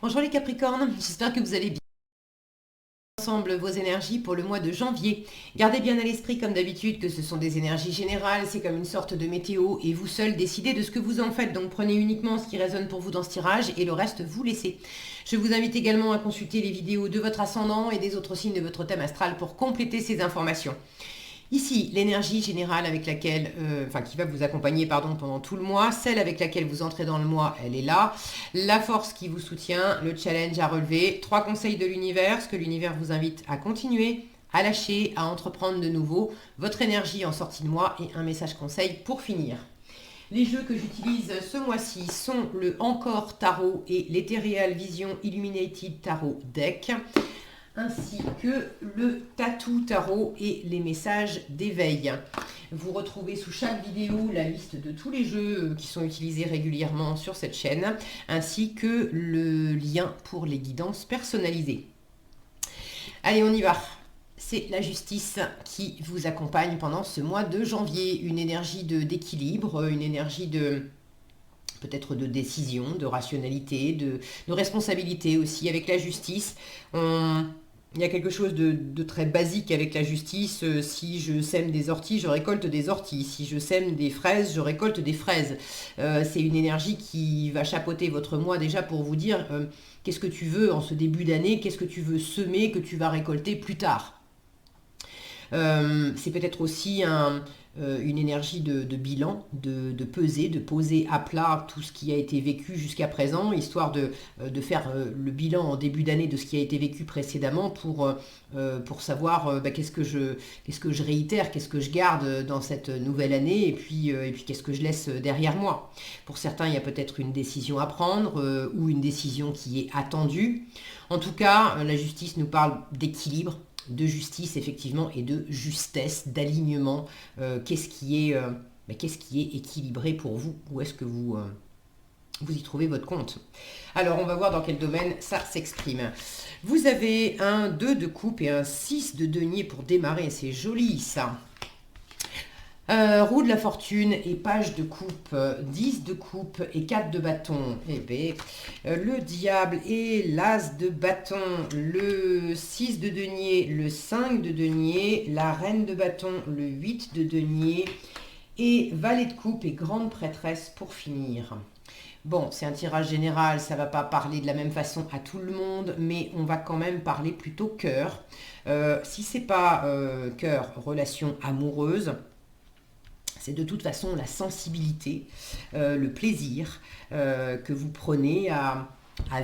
Bonjour les Capricornes, j'espère que vous allez bien. Ensemble vos énergies pour le mois de janvier. Gardez bien à l'esprit comme d'habitude que ce sont des énergies générales, c'est comme une sorte de météo et vous seuls décidez de ce que vous en faites. Donc prenez uniquement ce qui résonne pour vous dans ce tirage et le reste vous laissez. Je vous invite également à consulter les vidéos de votre ascendant et des autres signes de votre thème astral pour compléter ces informations. Ici, l'énergie générale avec laquelle, qui va vous accompagner pendant tout le mois, celle avec laquelle vous entrez dans le mois, elle est là. La force qui vous soutient, le challenge à relever, 3 conseils de l'univers, ce que l'univers vous invite à continuer, à lâcher, à entreprendre de nouveau, votre énergie en sortie de mois et un message conseil pour finir. Les jeux que j'utilise ce mois-ci sont le Encore Tarot et l'Ethereal Vision Illuminated Tarot Deck, ainsi que le Tattoo Tarot et les messages d'éveil. Vous retrouvez sous chaque vidéo la liste de tous les jeux qui sont utilisés régulièrement sur cette chaîne, ainsi que le lien pour les guidances personnalisées. Allez, on y va. C'est la justice qui vous accompagne pendant ce mois de janvier. Une énergie d'équilibre, une énergie peut-être de décision, de rationalité, de responsabilité aussi avec la justice. Il y a quelque chose de très basique avec la justice. Si je sème des orties, je récolte des orties. Si je sème des fraises, je récolte des fraises. C'est une énergie qui va chapeauter votre mois déjà pour vous dire qu'est-ce que tu veux en ce début d'année, qu'est-ce que tu veux semer, que tu vas récolter plus tard. C'est peut-être aussi une énergie de bilan, de peser, de poser à plat tout ce qui a été vécu jusqu'à présent, histoire de faire le bilan en début d'année de ce qui a été vécu précédemment pour savoir qu'est-ce que je réitère, qu'est-ce que je garde dans cette nouvelle année et puis qu'est-ce que je laisse derrière moi. Pour certains, il y a peut-être une décision à prendre ou une décision qui est attendue. En tout cas, la justice nous parle d'équilibre, de justice effectivement et de justesse, d'alignement. Qu'est-ce qui est équilibré pour vous? Où est-ce que vous y trouvez votre compte? Alors on va voir dans quel domaine ça s'exprime. Vous avez un 2 de coupe et un 6 de denier pour démarrer, c'est joli ça. Roue de la fortune et page de coupe, 10 de coupe et 4 de bâton. Eh bien, le diable et l'as de bâton, le 6 de denier, le 5 de denier, la reine de bâton, le 8 de denier et valet de coupe et grande prêtresse pour finir. Bon, c'est un tirage général, ça ne va pas parler de la même façon à tout le monde, mais on va quand même parler plutôt cœur. Si c'est pas cœur, relation amoureuse, c'est de toute façon la sensibilité, le plaisir que vous prenez à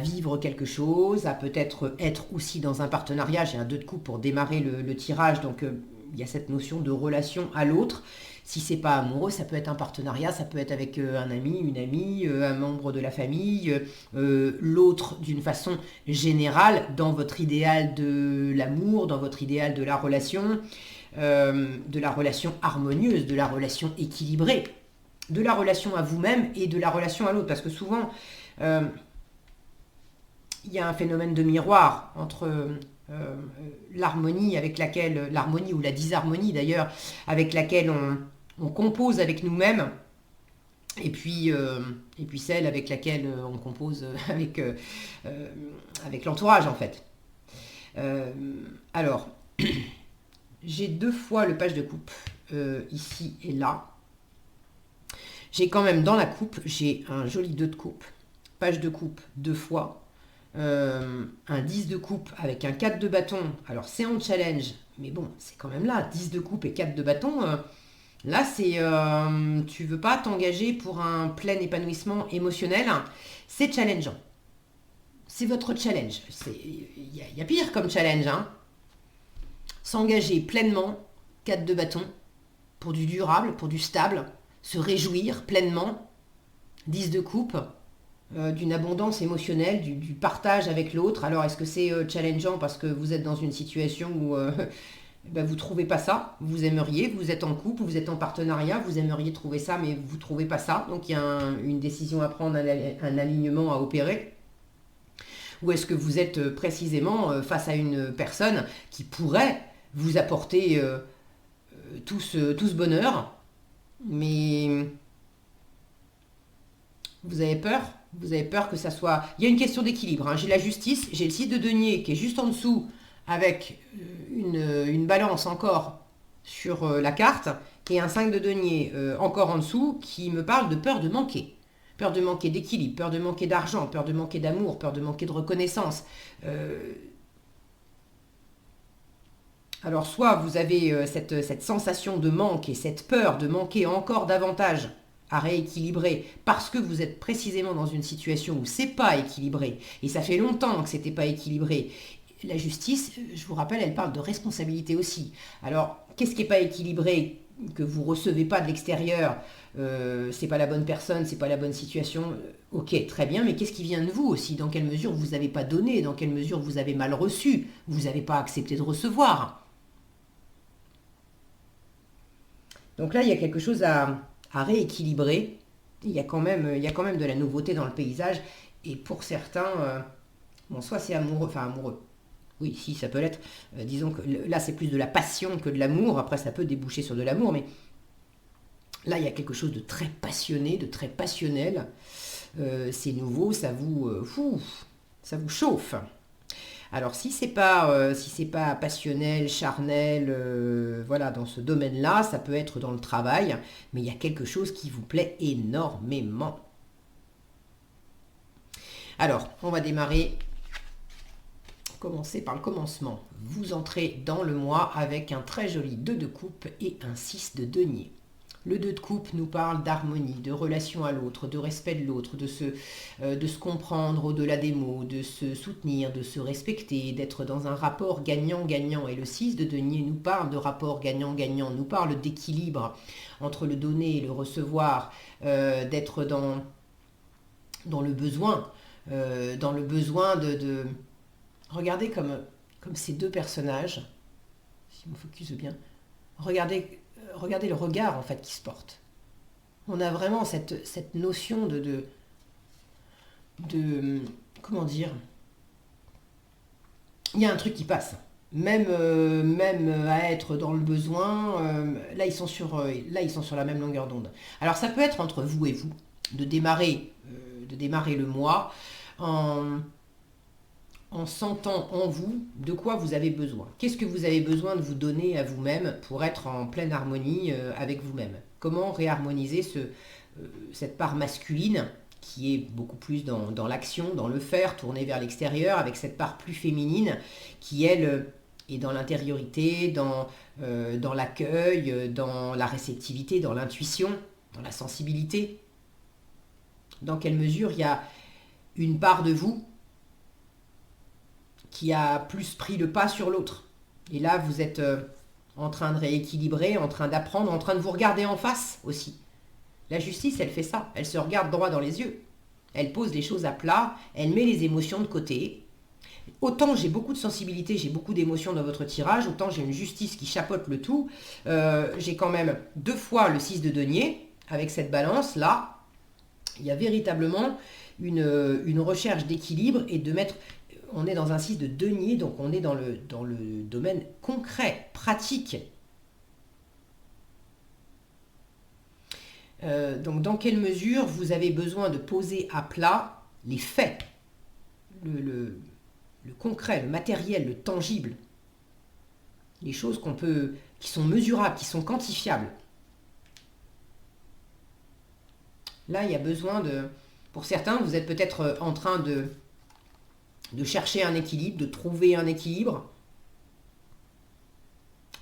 vivre quelque chose, à peut-être être aussi dans un partenariat. J'ai un 2 de coupe pour démarrer le tirage, donc il y a cette notion de relation à l'autre. Si c'est pas amoureux, ça peut être un partenariat, ça peut être avec un ami, une amie, un membre de la famille, l'autre d'une façon générale, dans votre idéal de l'amour, dans votre idéal de la relation harmonieuse, de la relation équilibrée, de la relation à vous-même et de la relation à l'autre. Parce que souvent, il y a un phénomène de miroir entre l'harmonie ou la disharmonie d'ailleurs, avec laquelle on compose avec nous-mêmes, et puis celle avec laquelle on compose avec l'entourage en fait. Alors, j'ai 2 fois le page de coupe, ici et là. J'ai quand même dans la coupe, j'ai un joli 2 de coupe, page de coupe 2 fois, un 10 de coupe avec un 4 de bâton. Alors c'est en challenge, mais bon, c'est quand même là, 10 de coupe et 4 de bâton. Là, c'est tu veux pas t'engager pour un plein épanouissement émotionnel, c'est challengeant. C'est votre challenge. Il y a pire comme challenge, hein. S'engager pleinement, 4 de bâton, pour du durable, pour du stable, se réjouir pleinement, 10 de coupe, d'une abondance émotionnelle, du partage avec l'autre. Alors est-ce que c'est challengeant parce que vous êtes dans une situation où vous ne trouvez pas ça, vous aimeriez, vous êtes en couple, vous êtes en partenariat, vous aimeriez trouver ça, mais vous ne trouvez pas ça, donc il y a une décision à prendre, un alignement à opérer. Ou est-ce que vous êtes précisément face à une personne qui pourrait vous apporter tout ce bonheur, mais vous avez peur Vous avez peur que ça soit... Il y a une question d'équilibre, hein. J'ai la justice, j'ai le 6 de denier qui est juste en dessous avec une balance encore sur la carte et un 5 de denier encore en dessous qui me parle de peur de manquer. Peur de manquer d'équilibre, peur de manquer d'argent, peur de manquer d'amour, peur de manquer de reconnaissance. Alors soit vous avez cette sensation de manque et cette peur de manquer encore davantage à rééquilibrer parce que vous êtes précisément dans une situation où c'est pas équilibré et ça fait longtemps que c'était pas équilibré. La justice, je vous rappelle, elle parle de responsabilité aussi. Alors, qu'est-ce qui n'est pas équilibré, que vous recevez pas de l'extérieur, c'est pas la bonne personne, c'est pas la bonne situation, ok, très bien, mais qu'est-ce qui vient de vous aussi? Dans quelle mesure vous n'avez pas donné? Dans quelle mesure vous avez mal reçu? Vous n'avez pas accepté de recevoir? Donc là, il y a quelque chose à rééquilibrer. Il y a quand même de la nouveauté dans le paysage. Et pour certains, bon, soit c'est amoureux, enfin amoureux. Oui, si, ça peut l'être. Disons que là, c'est plus de la passion que de l'amour. Après, ça peut déboucher sur de l'amour, mais là, il y a quelque chose de très passionné, de très passionnel. C'est nouveau, ça vous chauffe. Alors, si c'est pas passionnel, charnel, voilà, dans ce domaine-là, ça peut être dans le travail, mais il y a quelque chose qui vous plaît énormément. Alors, on va commencer par le commencement. Vous entrez dans le mois avec un très joli 2 de coupe et un 6 de denier. Le 2 de coupe nous parle d'harmonie, de relation à l'autre, de respect de l'autre, de se comprendre au-delà des mots, de se soutenir, de se respecter, d'être dans un rapport gagnant-gagnant. Et le 6 de denier nous parle de rapport gagnant-gagnant, nous parle d'équilibre entre le donner et le recevoir, d'être dans le besoin, de... Regardez comme ces deux personnages, si on focus bien, regardez le regard en fait qui se porte. On a vraiment cette notion de comment dire, il y a un truc qui passe. Même à être dans le besoin, là ils sont sur la même longueur d'onde. Alors ça peut être entre vous et vous, de démarrer le mois en sentant en vous de quoi vous avez besoin. Qu'est-ce que vous avez besoin de vous donner à vous-même pour être en pleine harmonie avec vous-même? Comment réharmoniser cette part masculine qui est beaucoup plus dans l'action, dans le faire, tournée vers l'extérieur, avec cette part plus féminine qui, elle, est dans l'intériorité, dans l'accueil, dans la réceptivité, dans l'intuition, dans la sensibilité? Dans quelle mesure il y a une part de vous qui a plus pris le pas sur l'autre? Et là, vous êtes en train de rééquilibrer, en train d'apprendre, en train de vous regarder en face aussi. La justice, elle fait ça. Elle se regarde droit dans les yeux. Elle pose les choses à plat, elle met les émotions de côté. Autant j'ai beaucoup de sensibilité, j'ai beaucoup d'émotions dans votre tirage, autant j'ai une justice qui chapeaute le tout. J'ai quand même 2 fois le 6 de denier, avec cette balance-là. Il y a véritablement une recherche d'équilibre et de mettre... On est dans un 6 de denier, donc on est dans le domaine concret, pratique. Donc dans quelle mesure vous avez besoin de poser à plat les faits, le concret, le matériel, le tangible, les choses qui sont mesurables, qui sont quantifiables. Là, il y a besoin pour certains, vous êtes peut-être en train de chercher un équilibre, de trouver un équilibre,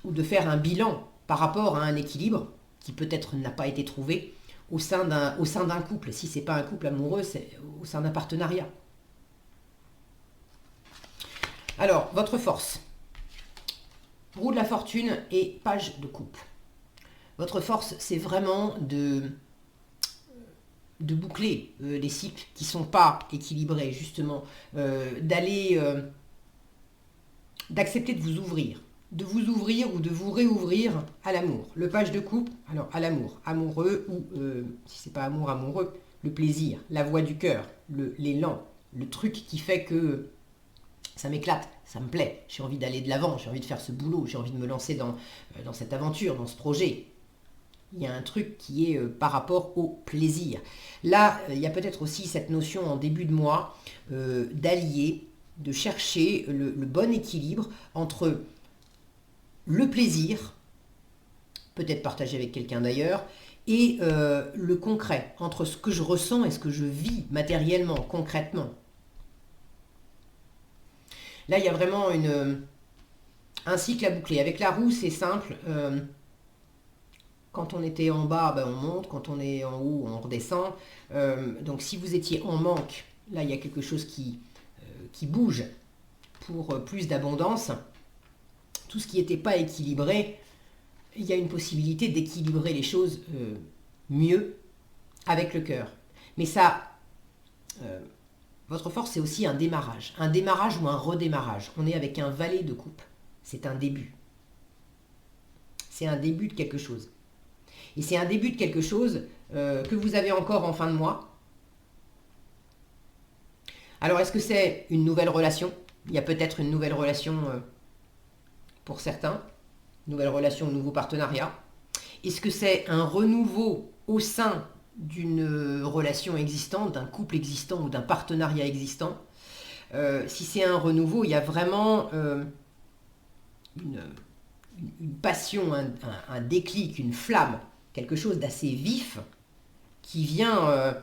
ou de faire un bilan par rapport à un équilibre qui peut-être n'a pas été trouvé au sein d'un couple. Si ce n'est pas un couple amoureux, c'est au sein d'un partenariat. Alors, votre force. Roue de la fortune et page de coupe. Votre force, c'est vraiment de boucler les cycles qui ne sont pas équilibrés, justement, d'accepter de vous ouvrir ou de vous réouvrir à l'amour. Le page de coupe, alors à l'amour, amoureux ou, si c'est pas amoureux, le plaisir, la voix du cœur, l'élan, le truc qui fait que ça m'éclate, ça me plaît, j'ai envie d'aller de l'avant, j'ai envie de faire ce boulot, j'ai envie de me lancer dans cette aventure, dans ce projet. Il y a un truc qui est par rapport au plaisir. Là, il y a peut-être aussi cette notion en début de mois d'allier, de chercher le bon équilibre entre le plaisir, peut-être partagé avec quelqu'un d'ailleurs, et le concret, entre ce que je ressens et ce que je vis matériellement, concrètement. Là, il y a vraiment un cycle à boucler. Avec la roue, c'est simple. Quand on était en bas, ben, on monte. Quand on est en haut, on redescend. Donc si vous étiez en manque, là, il y a quelque chose qui bouge pour plus d'abondance. Tout ce qui n'était pas équilibré, il y a une possibilité d'équilibrer les choses mieux avec le cœur. Mais ça, votre force, c'est aussi un démarrage ou un redémarrage. On est avec un valet de coupe. C'est un début. C'est un début de quelque chose. Et c'est un début de quelque chose que vous avez encore en fin de mois. Alors, est-ce que c'est une nouvelle relation? Il y a peut-être une nouvelle relation pour certains. Nouvelle relation, nouveau partenariat. Est-ce que c'est un renouveau au sein d'une relation existante, d'un couple existant ou d'un partenariat existant? Si c'est un renouveau, il y a vraiment une passion, un déclic, une flamme, quelque chose d'assez vif qui vient...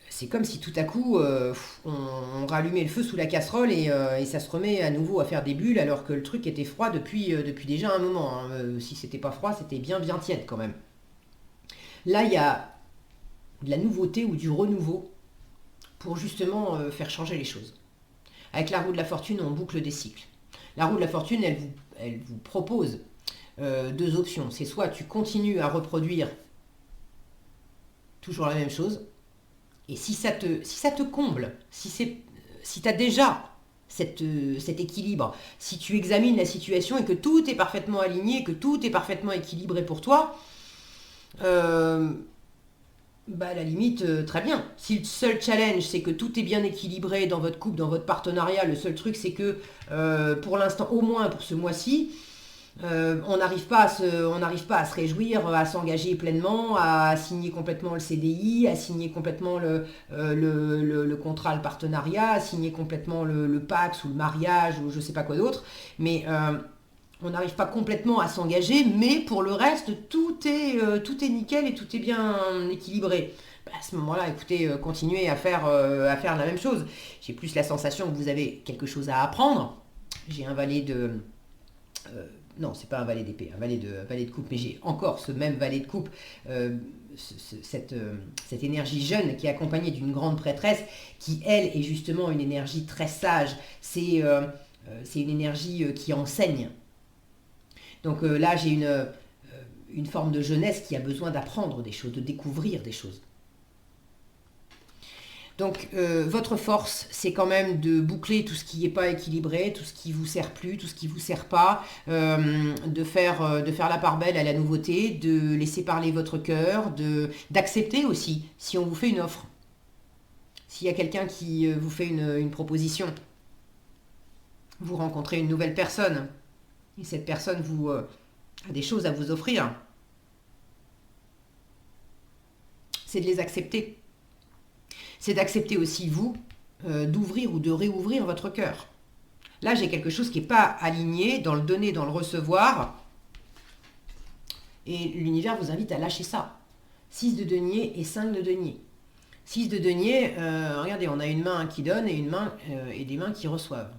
c'est comme si tout à coup on rallumait le feu sous la casserole et ça se remet à nouveau à faire des bulles alors que le truc était froid depuis déjà un moment. Hein. Si c'était pas froid, c'était bien tiède quand même. Là, il y a de la nouveauté ou du renouveau pour justement faire changer les choses. Avec la roue de la fortune, on boucle des cycles. La roue de la fortune, elle vous propose deux options. C'est soit tu continues à reproduire toujours la même chose, et si ça te comble, si tu as déjà cet équilibre, si tu examines la situation et que tout est parfaitement aligné, que tout est parfaitement équilibré pour toi, à la limite, très bien. Si le seul challenge, c'est que tout est bien équilibré dans votre couple, dans votre partenariat, le seul truc, c'est que pour l'instant, au moins pour ce mois-ci, on n'arrive pas à se réjouir, à s'engager pleinement, à signer complètement le CDI, à signer complètement le contrat, le partenariat, à signer complètement le Pacs ou le mariage ou je sais pas quoi d'autre. Mais on n'arrive pas complètement à s'engager, mais pour le reste, tout est nickel et tout est bien équilibré. À ce moment-là, écoutez, continuez à faire la même chose. J'ai plus la sensation que vous avez quelque chose à apprendre. J'ai un valet de... non, c'est pas un valet d'épée, un valet de coupe, mais j'ai encore ce même valet de coupe, cette énergie jeune qui est accompagnée d'une grande prêtresse qui, elle, est justement une énergie très sage. C'est une énergie qui enseigne. Donc là, j'ai une forme de jeunesse qui a besoin d'apprendre des choses, de découvrir des choses. Donc votre force, c'est quand même de boucler tout ce qui n'est pas équilibré, tout ce qui vous sert plus, tout ce qui vous sert pas, de faire la part belle à la nouveauté, de laisser parler votre cœur, d'accepter aussi si on vous fait une offre. S'il y a quelqu'un qui vous fait une proposition, vous rencontrez une nouvelle personne, et cette personne a des choses à vous offrir, c'est de les accepter. C'est d'accepter aussi, vous, d'ouvrir ou de réouvrir votre cœur. Là, j'ai quelque chose qui n'est pas aligné dans le donner, dans le recevoir. Et l'univers vous invite à lâcher ça. 6 de denier et 5 de denier. 6 de denier, regardez, on a une main qui donne et des mains qui reçoivent.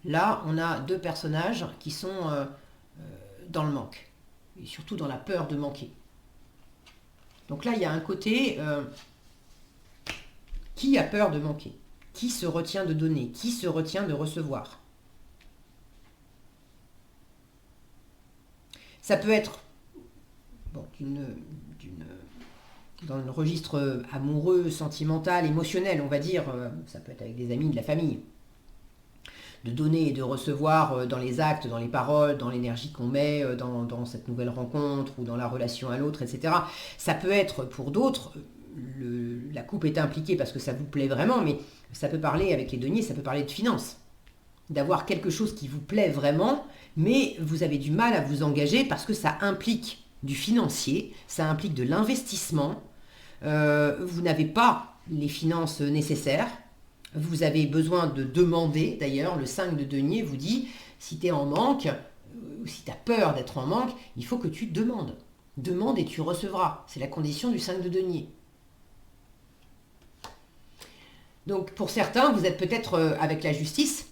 Là, on a deux personnages qui sont dans le manque. Et surtout dans la peur de manquer. Donc là, il y a un côté... qui a peur de manquer? Qui se retient de donner? Qui se retient de recevoir? Ça peut être dans le registre amoureux, sentimental, émotionnel, on va dire. Ça peut être avec des amis, de la famille. De donner et de recevoir dans les actes, dans les paroles, dans l'énergie qu'on met dans cette nouvelle rencontre ou dans la relation à l'autre, etc. Ça peut être pour d'autres... la coupe est impliquée parce que ça vous plaît vraiment, mais ça peut parler avec les deniers, ça peut parler de finances. d'avoir quelque chose qui vous plaît vraiment, mais vous avez du mal à vous engager parce que ça implique du financier, ça implique de l'investissement, vous n'avez pas les finances nécessaires, vous avez besoin de demander, d'ailleurs le 5 de denier vous dit, si tu es en manque, ou si tu as peur d'être en manque, il faut que tu demandes. Demande et tu recevras, c'est la condition du 5 de denier. Donc pour certains, vous êtes peut-être avec la justice,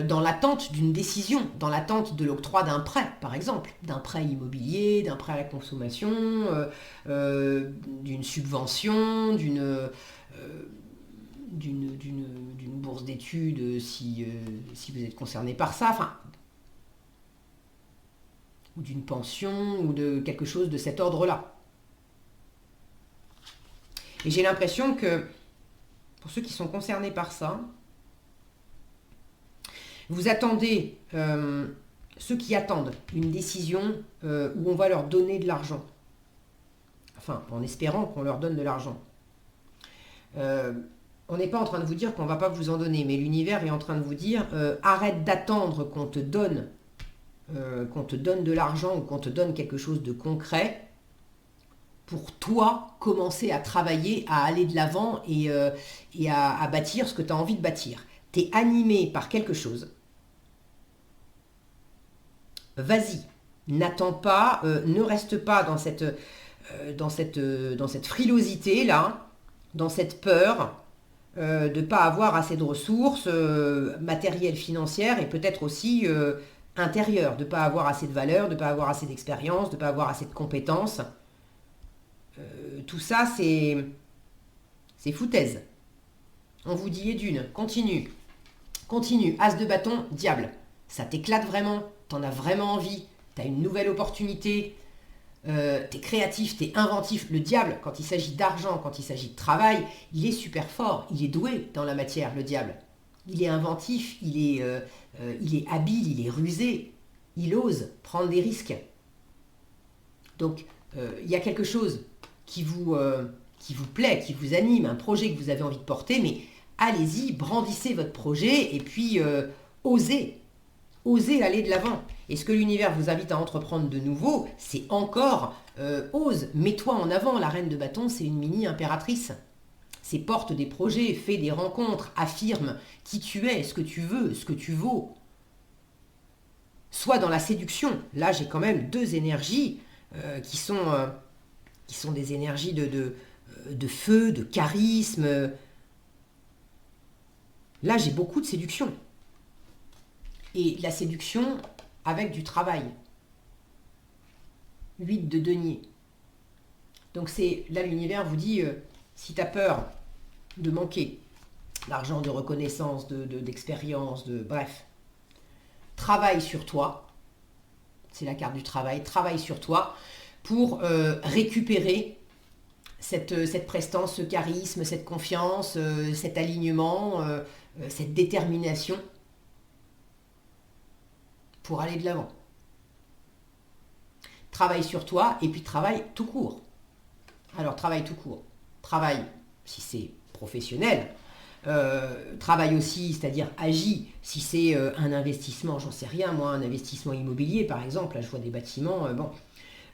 dans l'attente d'une décision, dans l'attente de l'octroi d'un prêt, par exemple, d'un prêt immobilier, d'un prêt à la consommation, d'une subvention, d'une bourse d'études si vous êtes concerné par ça, enfin, ou d'une pension, ou de quelque chose de cet ordre-là. Et j'ai l'impression que, pour ceux qui sont concernés par ça, vous attendez, ceux qui attendent une décision où on va leur donner de l'argent. Enfin, en espérant qu'on leur donne de l'argent. On n'est pas en train de vous dire qu'on ne va pas vous en donner, mais l'univers est en train de vous dire arrête d'attendre qu'on te donne de l'argent ou qu'on te donne quelque chose de concret pour toi commencer à travailler, à aller de l'avant et à bâtir ce que tu as envie de bâtir. Tu es animé par quelque chose. Vas-y, n'attends pas, ne reste pas dans cette frilosité là, dans cette peur de ne pas avoir assez de ressources matérielles, financières et peut-être aussi intérieures, de ne pas avoir assez de valeur, de ne pas avoir assez d'expérience, de ne pas avoir assez de compétences. Tout ça, c'est foutaise. On vous dit d'une, continue, as de bâton, diable. Ça t'éclate vraiment, t'en as vraiment envie, t'as une nouvelle opportunité, t'es créatif, t'es inventif. Le diable, quand il s'agit d'argent, quand il s'agit de travail, il est super fort, il est doué dans la matière, le diable. Il est inventif, il est habile, il est rusé, il ose prendre des risques. Donc, il y a quelque chose qui vous plaît, qui vous anime, un projet que vous avez envie de porter, mais allez-y, brandissez votre projet et puis osez aller de l'avant. Et ce que l'univers vous invite à entreprendre de nouveau, c'est encore ose, mets-toi en avant. La reine de bâton, c'est une mini impératrice. C'est porte des projets, fais des rencontres, affirme qui tu es, ce que tu veux, ce que tu vaux. Sois dans la séduction. Là, j'ai quand même deux énergies qui sont des énergies de feu, de charisme. Là, j'ai beaucoup de séduction. Et la séduction avec du travail. 8 de denier. Donc là, l'univers vous dit, si tu as peur de manquer d'argent, de reconnaissance, d'expérience, bref, travaille sur toi. C'est la carte du travail. Travaille sur toi pour récupérer cette prestance, ce charisme, cette confiance, cet alignement, cette détermination pour aller de l'avant. Travaille sur toi et puis travaille tout court. Alors, travaille tout court. Travaille, si c'est professionnel, travaille aussi, c'est-à-dire agis, si c'est un investissement, j'en sais rien, moi, un investissement immobilier, par exemple, là, je vois des bâtiments,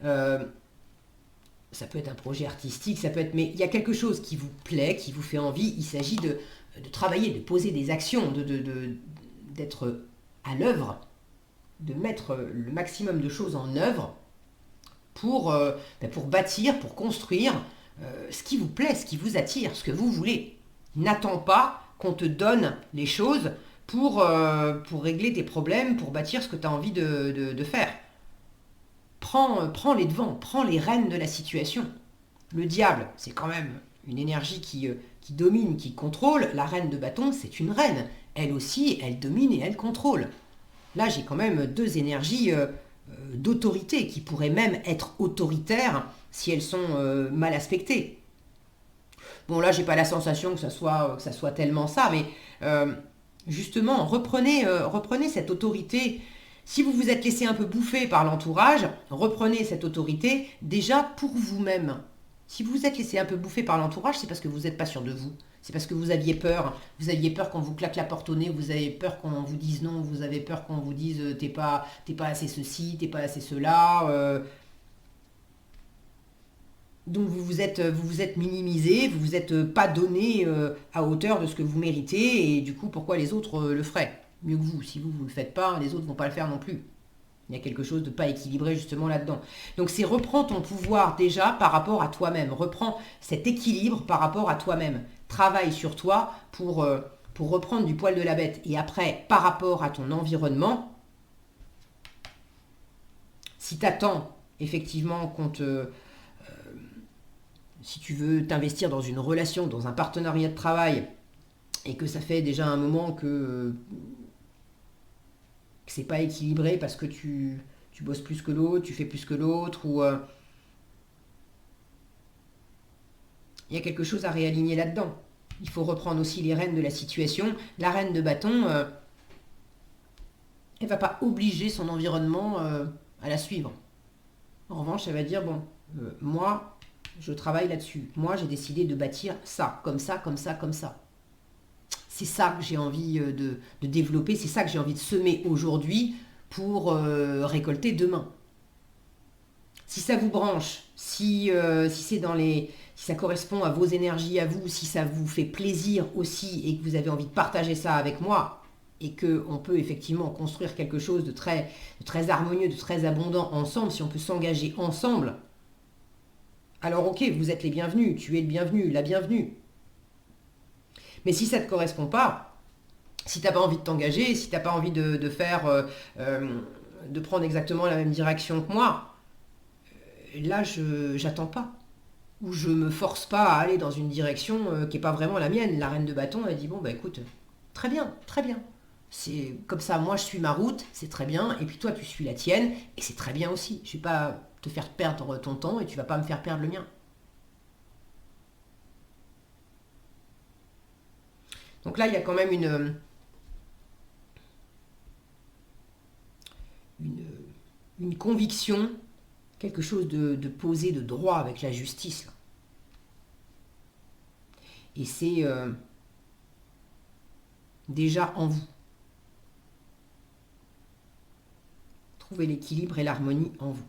ça peut être un projet artistique, ça peut être, mais il y a quelque chose qui vous plaît, qui vous fait envie, il s'agit de travailler, de poser des actions, d'être à l'œuvre, de mettre le maximum de choses en œuvre pour bâtir, pour construire ce qui vous plaît, ce qui vous attire, ce que vous voulez. N'attends pas qu'on te donne les choses pour régler tes problèmes, pour bâtir ce que tu as envie de faire. Prends les devants, prends les rênes de la situation. Le diable, c'est quand même une énergie qui domine, qui contrôle. La reine de bâton, c'est une reine. Elle aussi, elle domine et elle contrôle. Là, j'ai quand même deux énergies d'autorité qui pourraient même être autoritaires si elles sont mal aspectées. Bon, là, j'ai pas la sensation que ça soit tellement ça, mais justement, reprenez cette autorité. Si vous vous êtes laissé un peu bouffer par l'entourage, reprenez cette autorité déjà pour vous-même. Si vous vous êtes laissé un peu bouffer par l'entourage, c'est parce que vous n'êtes pas sûr de vous. C'est parce que vous aviez peur. Vous aviez peur qu'on vous claque la porte au nez, vous avez peur qu'on vous dise non, vous avez peur qu'on vous dise t'es pas assez ceci, t'es pas assez cela. Donc vous vous êtes minimisé, vous vous êtes pas donné à hauteur de ce que vous méritez, et du coup pourquoi les autres le feraient mieux que vous? Si vous ne le faites pas, les autres vont pas le faire non plus. Il y a quelque chose de pas équilibré justement là-dedans. Donc c'est reprends ton pouvoir déjà par rapport à toi-même. Reprends cet équilibre par rapport à toi-même. Travaille sur toi pour reprendre du poil de la bête. Et après, par rapport à ton environnement, si tu attends effectivement si tu veux t'investir dans une relation, dans un partenariat de travail, et que ça fait déjà un moment que c'est pas équilibré parce que tu bosses plus que l'autre, tu fais plus que l'autre, ou il y a quelque chose à réaligner là-dedans. Il faut reprendre aussi les rênes de la situation. La reine de bâton, elle va pas obliger son environnement à la suivre. En revanche, elle va dire, bon, moi, je travaille là-dessus. Moi, j'ai décidé de bâtir ça, comme ça, comme ça, comme ça. C'est ça que j'ai envie de développer, c'est ça que j'ai envie de semer aujourd'hui pour récolter demain. Si ça vous branche, si c'est si ça correspond à vos énergies à vous, si ça vous fait plaisir aussi et que vous avez envie de partager ça avec moi, et qu'on peut effectivement construire quelque chose de très harmonieux, de très abondant ensemble, si on peut s'engager ensemble, alors ok, vous êtes les bienvenus, tu es le bienvenu, la bienvenue. Mais si ça ne te correspond pas, si tu n'as pas envie de t'engager, si tu n'as pas envie de faire, de prendre exactement la même direction que moi, là, j'attends pas. Ou je me force pas à aller dans une direction qui n'est pas vraiment la mienne. La reine de bâton, elle dit, bon, bah écoute, très bien, très bien. C'est comme ça, moi je suis ma route, c'est très bien, et puis toi tu suis la tienne, et c'est très bien aussi. Je ne vais pas te faire perdre ton temps, et tu vas pas me faire perdre le mien. Donc là, il y a quand même une, une conviction, quelque chose de posé, de droit avec la justice. Là. Et c'est déjà en vous. Trouvez l'équilibre et l'harmonie en vous.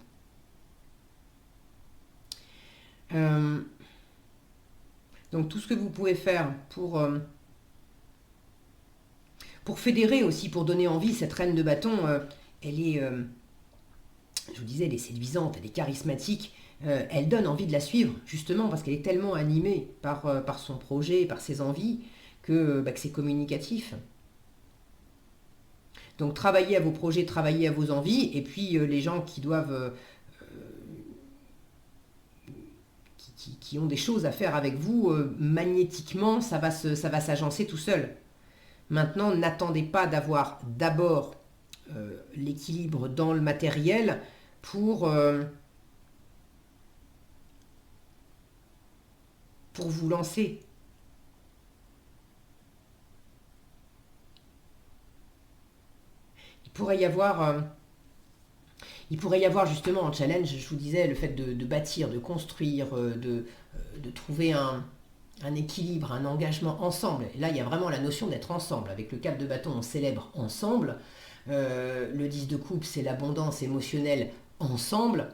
Donc tout ce que vous pouvez faire pour fédérer aussi, pour donner envie, cette reine de bâton, elle est, je vous disais, elle est séduisante, elle est charismatique, elle donne envie de la suivre, justement, parce qu'elle est tellement animée par son projet, par ses envies, que c'est communicatif. Donc travaillez à vos projets, travaillez à vos envies, et puis les gens qui doivent... qui ont des choses à faire avec vous, magnétiquement, ça va s'agencer tout seul. Maintenant, n'attendez pas d'avoir d'abord l'équilibre dans le matériel pour vous lancer. Il pourrait y avoir justement un challenge, je vous disais, le fait de bâtir, de construire, de trouver un équilibre, un engagement ensemble. Et là, il y a vraiment la notion d'être ensemble. Avec le 4 de bâton, on célèbre ensemble. Le 10 de coupe, c'est l'abondance émotionnelle ensemble.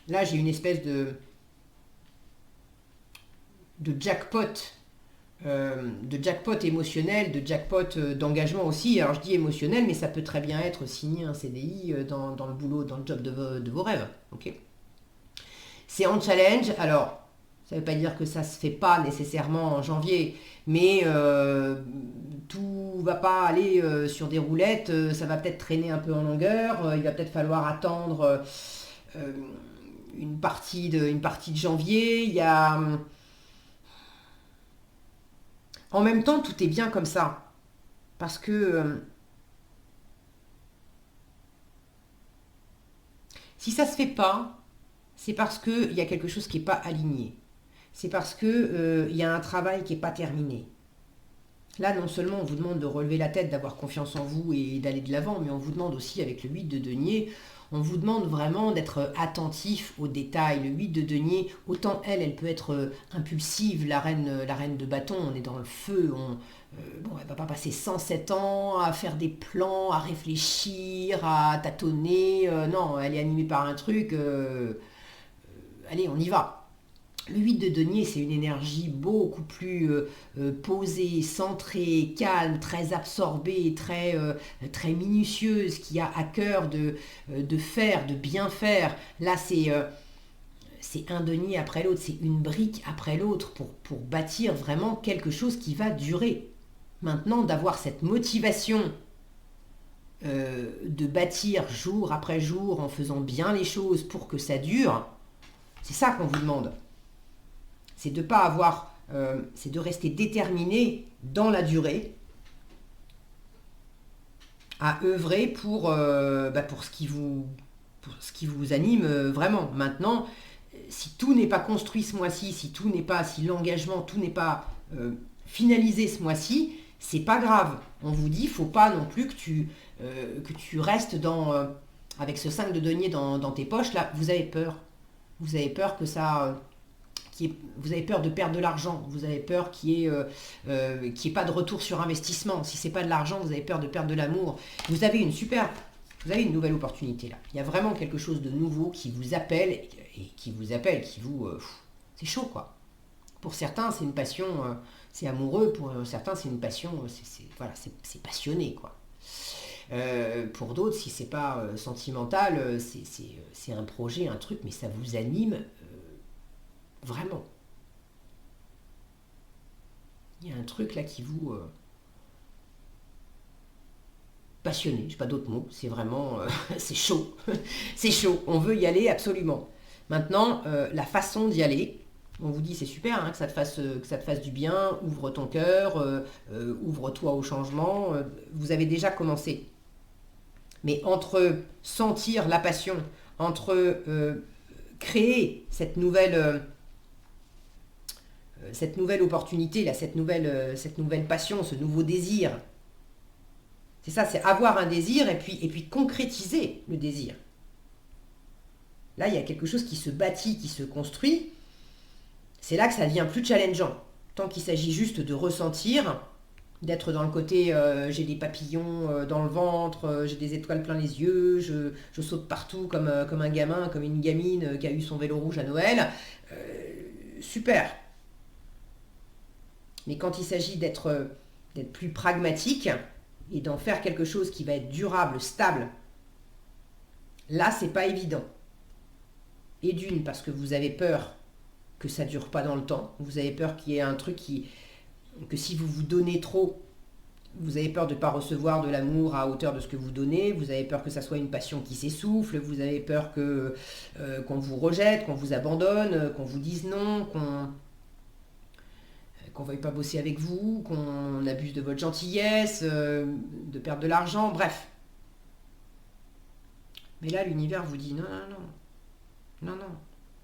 Là, j'ai une espèce de jackpot, émotionnel, de jackpot d'engagement aussi. Alors je dis émotionnel, mais ça peut très bien être signer un CDI dans le boulot, dans le job de vos rêves. Okay, c'est en challenge. Alors, ça ne veut pas dire que ça ne se fait pas nécessairement en janvier, mais tout ne va pas aller sur des roulettes, ça va peut-être traîner un peu en longueur, il va peut-être falloir attendre une partie de janvier, il y a... En même temps, tout est bien comme ça, parce que si ça ne se fait pas, c'est parce qu'il y a quelque chose qui n'est pas aligné. C'est parce qu'il y a un travail qui n'est pas terminé. Là, non seulement on vous demande de relever la tête, d'avoir confiance en vous et d'aller de l'avant, mais on vous demande aussi, avec le 8 de denier, On vous demande vraiment d'être attentif aux détails. Le 8 de denier, autant elle peut être impulsive, la reine de bâton, on est dans le feu, bon, elle va pas passer 107 ans à faire des plans, à réfléchir, à tâtonner. Non, elle est animée par un truc. Allez, on y va. Le 8 de denier, c'est une énergie beaucoup plus posée, centrée, calme, très absorbée, très minutieuse, qui a à cœur de faire, de bien faire. Là, c'est un denier après l'autre, c'est une brique après l'autre pour bâtir vraiment quelque chose qui va durer. Maintenant, d'avoir cette motivation de bâtir jour après jour en faisant bien les choses pour que ça dure, c'est ça qu'on vous demande. C'est de pas avoir, c'est de rester déterminé dans la durée à œuvrer pour ce qui vous anime vraiment. Maintenant, si tout n'est pas construit ce mois-ci, si l'engagement, tout n'est pas finalisé ce mois-ci, c'est pas grave. On vous dit, faut pas non plus que tu restes avec ce 5 de denier dans tes poches. Là, vous avez peur. Vous avez peur que ça... vous avez peur de perdre de l'argent, vous avez peur qu'il n'y ait pas de retour sur investissement. Si c'est pas de l'argent, vous avez peur de perdre de l'amour. Vous avez une nouvelle opportunité là. Il y a vraiment quelque chose de nouveau qui vous appelle c'est chaud quoi. Pour certains, c'est une passion, c'est amoureux. Pour certains, c'est une passion, c'est passionné quoi. Pour d'autres, si c'est pas sentimental, c'est un projet, un truc, mais ça vous anime vraiment. Il y a un truc là qui vous passionné, je n'ai pas d'autres mots, c'est vraiment c'est chaud. C'est chaud, on veut y aller absolument. Maintenant, la façon d'y aller, on vous dit c'est super hein, que ça te fasse du bien, ouvre ton cœur, ouvre-toi au changement, vous avez déjà commencé. Mais entre sentir la passion, entre créer cette nouvelle opportunité, là, cette nouvelle passion, ce nouveau désir. C'est ça, c'est avoir un désir et puis concrétiser le désir. Là, il y a quelque chose qui se bâtit, qui se construit. C'est là que ça devient plus challengeant. Tant qu'il s'agit juste de ressentir, d'être dans le côté j'ai des papillons dans le ventre, j'ai des étoiles plein les yeux, je saute partout comme un gamin, comme une gamine qui a eu son vélo rouge à Noël. Super. Mais quand il s'agit d'être plus pragmatique et d'en faire quelque chose qui va être durable, stable, là, c'est pas évident. Et d'une, parce que vous avez peur que ça dure pas dans le temps, vous avez peur qu'il y ait un truc que si vous vous donnez trop, vous avez peur de ne pas recevoir de l'amour à hauteur de ce que vous donnez, vous avez peur que ça soit une passion qui s'essouffle, vous avez peur qu'on vous rejette, qu'on vous abandonne, qu'on vous dise non, qu'on ne veuille pas bosser avec vous, qu'on abuse de votre gentillesse, de perdre de l'argent, bref. Mais là, l'univers vous dit non,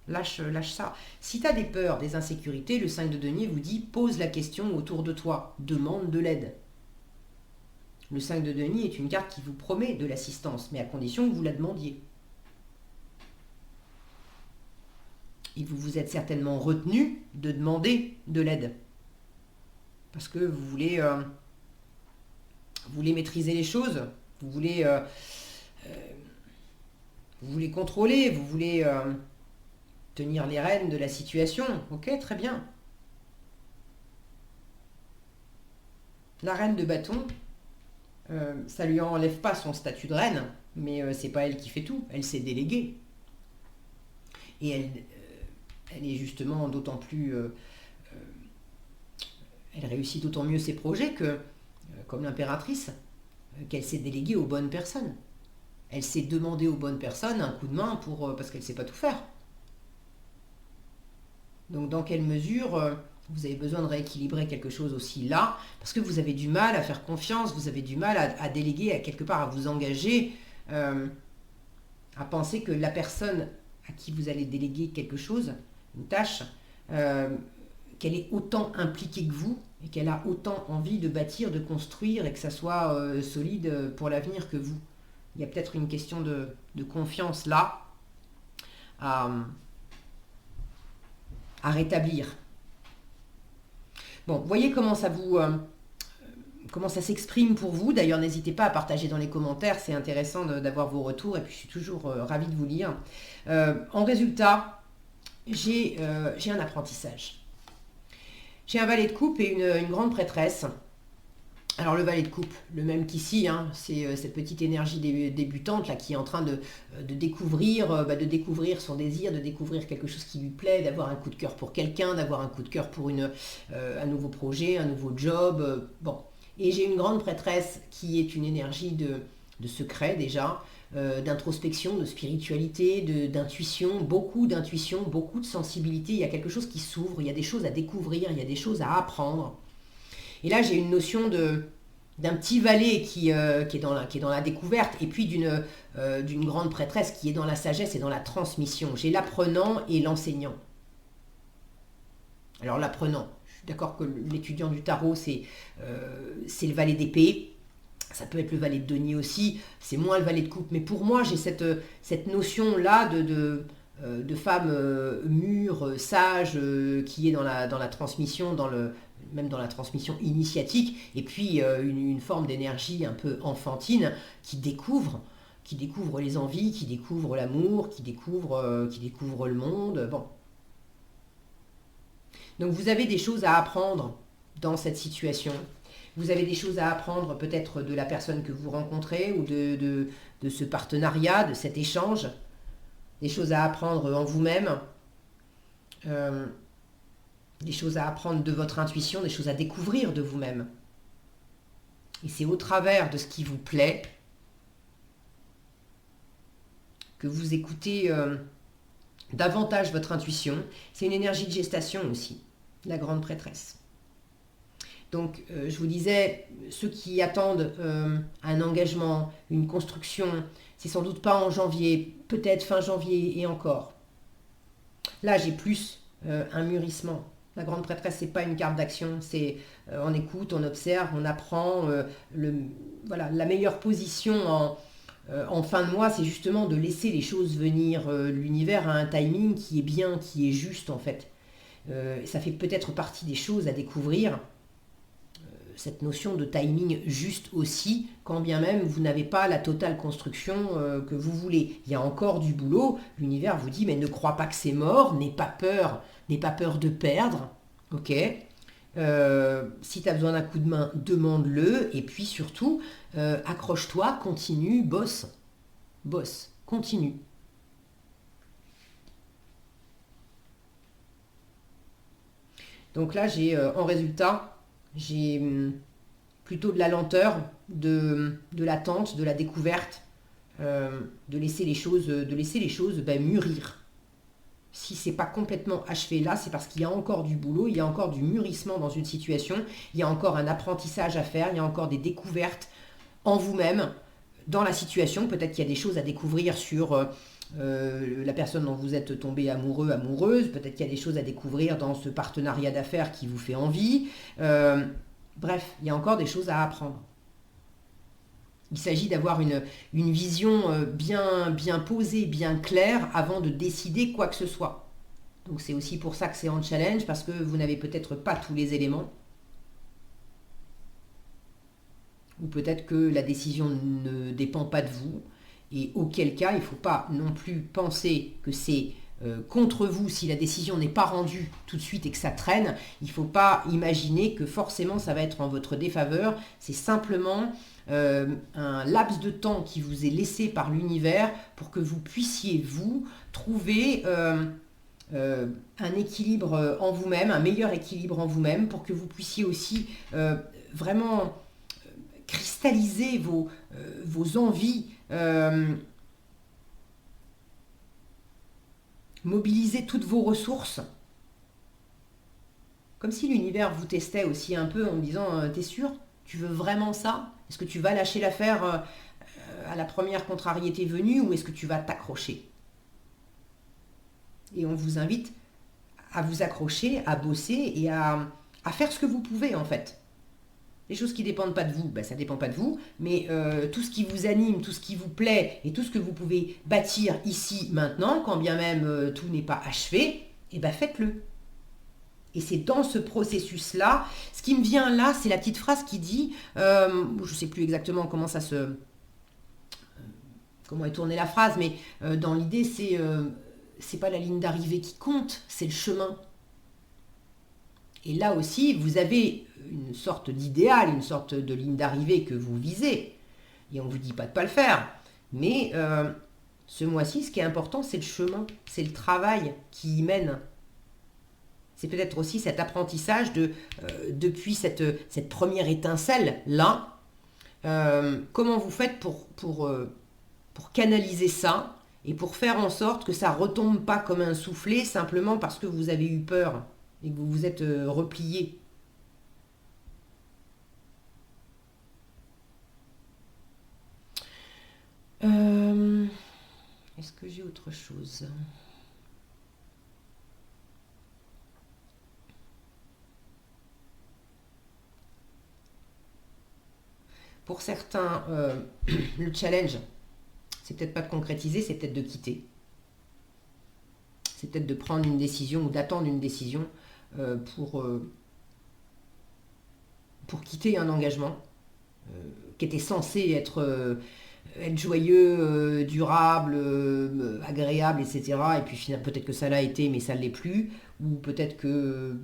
lâche ça. Si tu as des peurs, des insécurités, le 5 de denier vous dit pose la question autour de toi, demande de l'aide. Le 5 de denier est une carte qui vous promet de l'assistance, mais à condition que vous la demandiez. Et vous vous êtes certainement retenu de demander de l'aide. Parce que vous voulez maîtriser les choses, vous voulez contrôler, vous voulez tenir les rênes de la situation. Ok, très bien. La reine de bâton, ça lui enlève pas son statut de reine, mais c'est pas elle qui fait tout, elle s'est déléguée. Et elle est justement d'autant plus... elle réussit d'autant mieux ses projets que, comme l'impératrice, qu'elle s'est déléguée aux bonnes personnes. Elle s'est demandé aux bonnes personnes un coup de main parce qu'elle ne sait pas tout faire. Donc dans quelle mesure vous avez besoin de rééquilibrer quelque chose aussi là, parce que vous avez du mal à faire confiance, vous avez du mal à déléguer, à quelque part à vous engager, à penser que la personne à qui vous allez déléguer quelque chose, une tâche, qu'elle est autant impliquée que vous et qu'elle a autant envie de bâtir, de construire et que ça soit solide pour l'avenir que vous. Il y a peut-être une question de confiance là à, à rétablir. Bon, voyez comment ça vous... comment ça s'exprime pour vous. D'ailleurs, n'hésitez pas à partager dans les commentaires, c'est intéressant d'avoir vos retours, et puis je suis toujours ravie de vous lire. En résultat, j'ai un apprentissage. J'ai un valet de coupe et une grande prêtresse. Alors le valet de coupe, le même qu'ici, hein, c'est cette petite énergie débutante là, qui est en train de découvrir son désir, de découvrir quelque chose qui lui plaît, d'avoir un coup de cœur pour quelqu'un, d'avoir un coup de cœur pour un nouveau projet, un nouveau job. Bon. Et j'ai une grande prêtresse qui est une énergie de secret déjà, d'introspection, de spiritualité, d'intuition, beaucoup de sensibilité. Il y a quelque chose qui s'ouvre, il y a des choses à découvrir, il y a des choses à apprendre. Et là, j'ai une notion d'un petit valet qui est dans la découverte, et puis d'une grande prêtresse qui est dans la sagesse et dans la transmission. J'ai l'apprenant et l'enseignant. Alors l'apprenant, je suis d'accord que l'étudiant du tarot, c'est le valet d'épée. Ça peut être le valet de denier aussi, c'est moins le valet de coupe. Mais pour moi, j'ai cette notion-là de femme mûre, sage, qui est dans la transmission, même dans la transmission initiatique, et puis une forme d'énergie un peu enfantine qui découvre les envies, qui découvre l'amour, qui découvre le monde. Bon. Donc vous avez des choses à apprendre dans cette situation. Vous avez des choses à apprendre peut-être de la personne que vous rencontrez ou de ce partenariat, de cet échange. Des choses à apprendre en vous-même. Des choses à apprendre de votre intuition, des choses à découvrir de vous-même. Et c'est au travers de ce qui vous plaît que vous écoutez davantage votre intuition. C'est une énergie de gestation aussi, la grande prêtresse. Donc, je vous disais, ceux qui attendent un engagement, une construction, c'est sans doute pas en janvier, peut-être fin janvier et encore. Là, j'ai plus un mûrissement. La grande prêtresse, c'est pas une carte d'action, c'est on écoute, on observe, on apprend. La meilleure position en fin de mois, c'est justement de laisser les choses venir. L'univers a un timing qui est bien, qui est juste en fait. Ça fait peut-être partie des choses à découvrir. Cette notion de timing juste aussi, quand bien même vous n'avez pas la totale construction que vous voulez. Il y a encore du boulot, l'univers vous dit mais ne crois pas que c'est mort, n'aie pas peur de perdre, ok. Si tu as besoin d'un coup de main, demande-le, et puis surtout, accroche-toi, continue, bosse, continue. Donc là, j'ai en résultat, j'ai plutôt de la lenteur, de l'attente, de la découverte, de laisser les choses mûrir. Si c'est pas complètement achevé là, c'est parce qu'il y a encore du boulot, il y a encore du mûrissement dans une situation, il y a encore un apprentissage à faire, il y a encore des découvertes en vous-même, dans la situation. Peut-être qu'il y a des choses à découvrir sur la personne dont vous êtes tombé amoureux, amoureuse. Peut-être qu'il y a des choses à découvrir dans ce partenariat d'affaires qui vous fait envie. Bref, il y a encore des choses à apprendre. Il s'agit d'avoir une vision bien posée, bien claire, avant de décider quoi que ce soit. Donc c'est aussi pour ça que c'est en challenge, parce que vous n'avez peut-être pas tous les éléments. Ou peut-être que la décision ne dépend pas de vous. Et auquel cas, il ne faut pas non plus penser que c'est contre vous si la décision n'est pas rendue tout de suite et que ça traîne. Il ne faut pas imaginer que forcément ça va être en votre défaveur. C'est simplement un laps de temps qui vous est laissé par l'univers pour que vous puissiez, vous, trouver un équilibre en vous-même, un meilleur équilibre en vous-même, pour que vous puissiez aussi vraiment cristalliser vos envies, mobiliser toutes vos ressources, comme si l'univers vous testait aussi un peu en disant t'es sûr, tu veux vraiment ça? Est-ce que tu vas lâcher l'affaire à la première contrariété venue, ou est-ce que tu vas t'accrocher? Et on vous invite à vous accrocher, à bosser et à faire ce que vous pouvez en fait. Les choses qui ne dépendent pas de vous, ben, ça ne dépend pas de vous, mais tout ce qui vous anime, tout ce qui vous plaît et tout ce que vous pouvez bâtir ici, maintenant, quand bien même tout n'est pas achevé, eh ben faites-le. Et c'est dans ce processus-là, ce qui me vient là, c'est la petite phrase qui dit, je ne sais plus exactement comment comment est tournée la phrase, mais dans l'idée, c'est pas la ligne d'arrivée qui compte, c'est le chemin. Et là aussi, vous avez une sorte d'idéal, une sorte de ligne d'arrivée que vous visez. Et on ne vous dit pas de ne pas le faire. Mais ce mois-ci, ce qui est important, c'est le chemin, c'est le travail qui y mène. C'est peut-être aussi cet apprentissage depuis cette première étincelle-là. Comment vous faites pour canaliser ça et pour faire en sorte que ça ne retombe pas comme un soufflet simplement parce que vous avez eu peur et que vous vous êtes replié. Est-ce que j'ai autre chose ? Pour certains, le challenge, c'est peut-être pas de concrétiser, c'est peut-être de quitter. C'est peut-être de prendre une décision ou d'attendre une décision pour quitter un engagement qui était censé être joyeux, durable, agréable, etc. Et puis finalement, peut-être que ça l'a été, mais ça ne l'est plus. Ou peut-être que...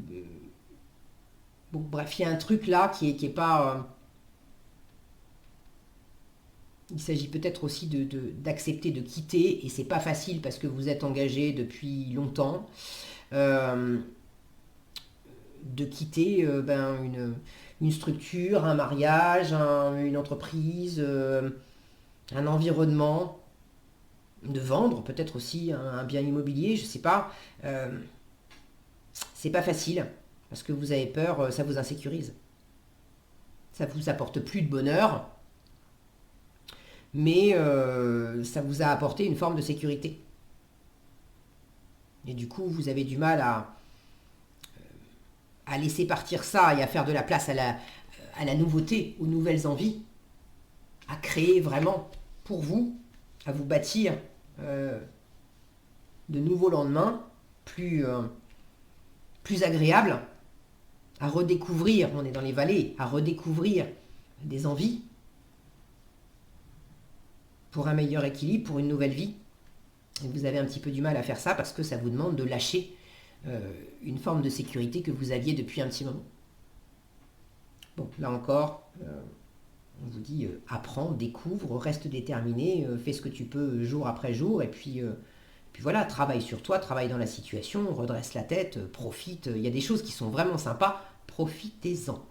bon, bref, il y a un truc là qui est pas... il s'agit peut-être aussi d'accepter de quitter, et c'est pas facile parce que vous êtes engagé depuis longtemps, de quitter une structure, un mariage, une entreprise, un environnement, de vendre peut-être aussi un bien immobilier, je sais pas. C'est pas facile parce que vous avez peur, ça vous insécurise. Ça vous apporte plus de bonheur, mais ça vous a apporté une forme de sécurité. Et du coup, vous avez du mal à laisser partir ça et à faire de la place à la nouveauté, aux nouvelles envies, à créer vraiment pour vous, à vous bâtir de nouveaux lendemains plus agréables, à redécouvrir, on est dans les vallées, à redécouvrir des envies, pour un meilleur équilibre, pour une nouvelle vie. Et vous avez un petit peu du mal à faire ça parce que ça vous demande de lâcher une forme de sécurité que vous aviez depuis un petit moment. Bon, là encore, on vous dit apprends, découvre, reste déterminé, fais ce que tu peux jour après jour, et puis voilà, travaille sur toi, travaille dans la situation, redresse la tête, profite. Il y a des choses qui sont vraiment sympas, profitez-en.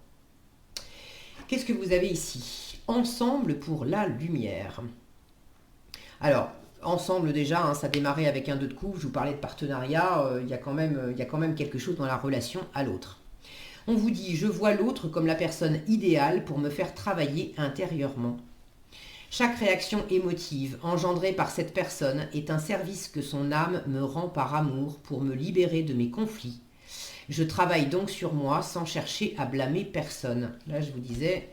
Qu'est-ce que vous avez ici ? Ensemble pour la lumière. Alors, ensemble déjà, hein, ça démarrait avec un 2 de coupe, je vous parlais de partenariat, il y a quand même quelque chose dans la relation à l'autre. On vous dit, je vois l'autre comme la personne idéale pour me faire travailler intérieurement. Chaque réaction émotive engendrée par cette personne est un service que son âme me rend par amour pour me libérer de mes conflits. Je travaille donc sur moi sans chercher à blâmer personne. Là, je vous disais...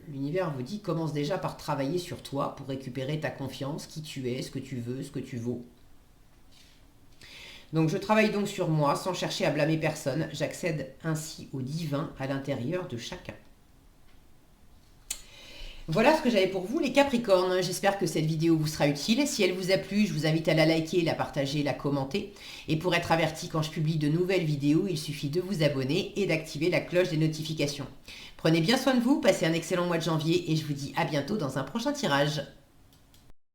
l'univers vous dit, commence déjà par travailler sur toi pour récupérer ta confiance, qui tu es, ce que tu veux, ce que tu vaux. Donc je travaille donc sur moi sans chercher à blâmer personne. J'accède ainsi au divin à l'intérieur de chacun. Voilà ce que j'avais pour vous les Capricornes. J'espère que cette vidéo vous sera utile. Si elle vous a plu, je vous invite à la liker, la partager, la commenter. Et pour être averti quand je publie de nouvelles vidéos, il suffit de vous abonner et d'activer la cloche des notifications. Prenez bien soin de vous, passez un excellent mois de janvier et je vous dis à bientôt dans un prochain tirage.